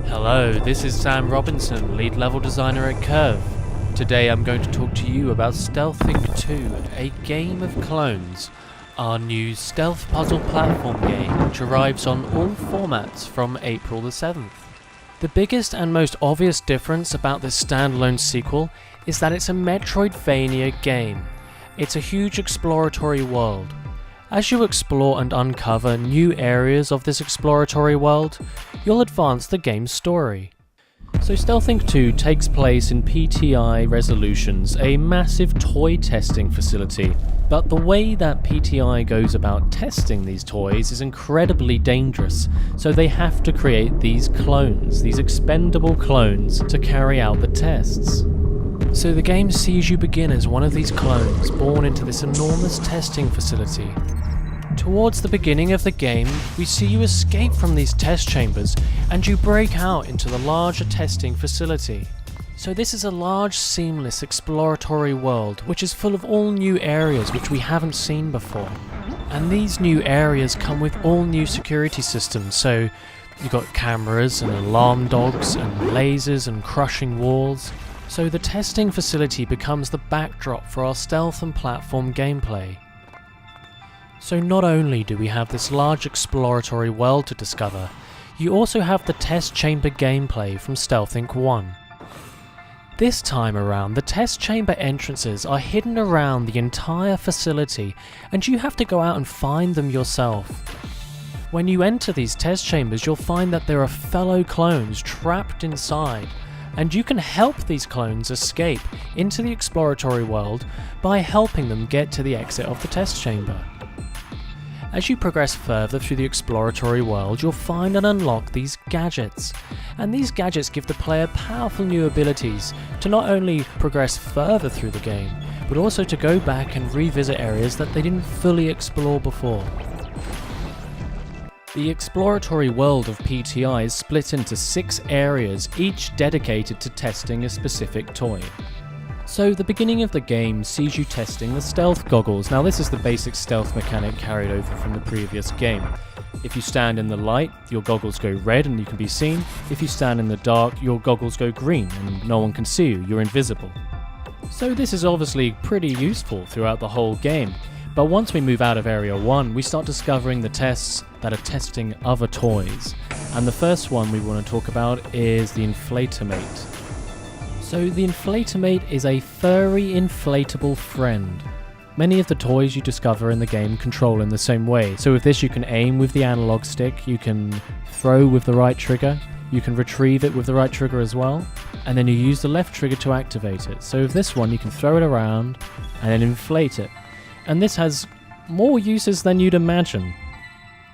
Hello, this is Sam Robinson, lead level designer at Curve. Today I'm going to talk to you about Stealthink 2, a game of clones, our new stealth puzzle platform game which arrives on all formats from April the 7th. The biggest and most obvious difference about this standalone sequel is that it's a Metroidvania game. It's a huge exploratory world. As you explore and uncover new areas of this exploratory world, you'll advance the game's story. So Stealthink 2 takes place in PTI Resolutions, a massive toy testing facility. But the way that PTI goes about testing these toys is incredibly dangerous, so they have to create these clones, these expendable clones, to carry out the tests. So the game sees you begin as one of these clones, born into this enormous testing facility. Towards the beginning of the game, we see you escape from these test chambers and you break out into the larger testing facility. So this is a large, seamless, exploratory world which is full of all new areas which we haven't seen before. And these new areas come with all new security systems, so you've got cameras and alarm dogs and lasers and crushing walls. So the testing facility becomes the backdrop for our stealth and platform gameplay. So not only do we have this large exploratory world to discover, you also have the test chamber gameplay from Stealthink 1. This time around, the test chamber entrances are hidden around the entire facility and you have to go out and find them yourself. When you enter these test chambers, you'll find that there are fellow clones trapped inside, and you can help these clones escape into the exploratory world by helping them get to the exit of the test chamber. As you progress further through the exploratory world, you'll find and unlock these gadgets. And these gadgets give the player powerful new abilities to not only progress further through the game, but also to go back and revisit areas that they didn't fully explore before. The exploratory world of PTI is split into 6 areas, each dedicated to testing a specific toy. So the beginning of the game sees you testing the stealth goggles. Now this is the basic stealth mechanic carried over from the previous game. If you stand in the light, your goggles go red and you can be seen. If you stand in the dark, your goggles go green and no one can see you, you're invisible. So this is obviously pretty useful throughout the whole game. But once we move out of Area 1, we start discovering the tests that are testing other toys. And the first one we want to talk about is the Inflatomate. So the Inflatomate is a furry inflatable friend. Many of the toys you discover in the game control in the same way. So with this you can aim with the analog stick, you can throw with the right trigger, you can retrieve it with the right trigger as well, and then you use the left trigger to activate it. So with this one you can throw it around and then inflate it. And this has more uses than you'd imagine.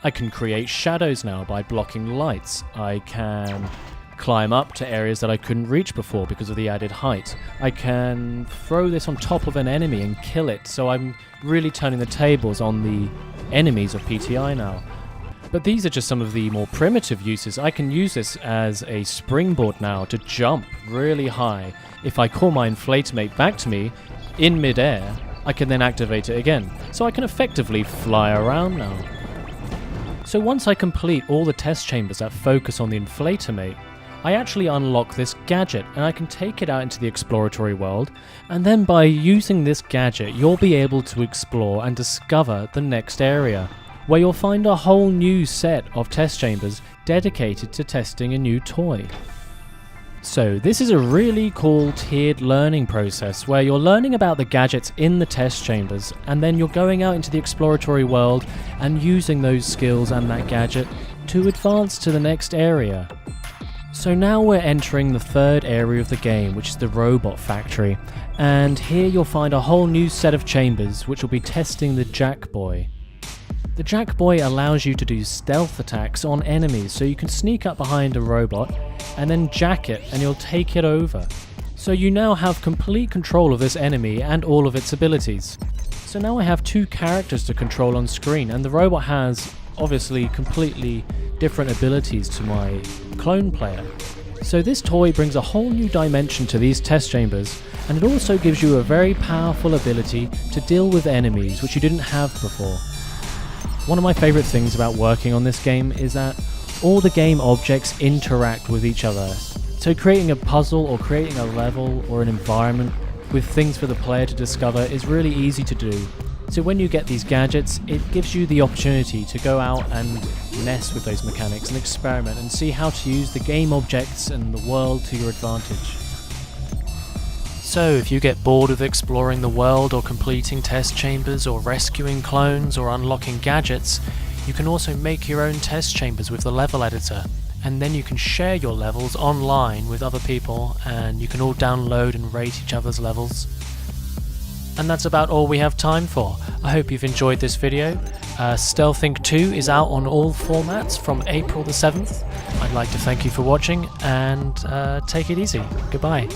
I can create shadows now by blocking lights. I can climb up to areas that I couldn't reach before because of the added height. I can throw this on top of an enemy and kill it, so I'm really turning the tables on the enemies of PTI now. But these are just some of the more primitive uses. I can use this as a springboard now to jump really high. If I call my Inflatomate back to me in mid-air, I can then activate it again, so I can effectively fly around now. So once I complete all the test chambers that focus on the Inflatomate, I actually unlock this gadget and I can take it out into the exploratory world, and then by using this gadget you'll be able to explore and discover the next area, where you'll find a whole new set of test chambers dedicated to testing a new toy. So this is a really cool tiered learning process where you're learning about the gadgets in the test chambers and then you're going out into the exploratory world and using those skills and that gadget to advance to the next area. So now we're entering the third area of the game, which is the robot factory, and here you'll find a whole new set of chambers which will be testing the Jackboy. The Jackboy allows you to do stealth attacks on enemies, so you can sneak up behind a robot and then jack it and you'll take it over. So you now have complete control of this enemy and all of its abilities. So now I have 2 characters to control on screen, and the robot has obviously completely different abilities to my clone player. So this toy brings a whole new dimension to these test chambers, and it also gives you a very powerful ability to deal with enemies which you didn't have before. One of my favourite things about working on this game is that all the game objects interact with each other. So creating a puzzle or creating a level or an environment with things for the player to discover is really easy to do. So when you get these gadgets, it gives you the opportunity to go out and mess with those mechanics and experiment and see how to use the game objects and the world to your advantage. So if you get bored of exploring the world or completing test chambers or rescuing clones or unlocking gadgets, you can also make your own test chambers with the level editor, and then you can share your levels online with other people and you can all download and rate each other's levels. And that's about all we have time for. I hope you've enjoyed this video. Stealth Inc. 2 is out on all formats from April the 7th. I'd like to thank you for watching and take it easy. Goodbye.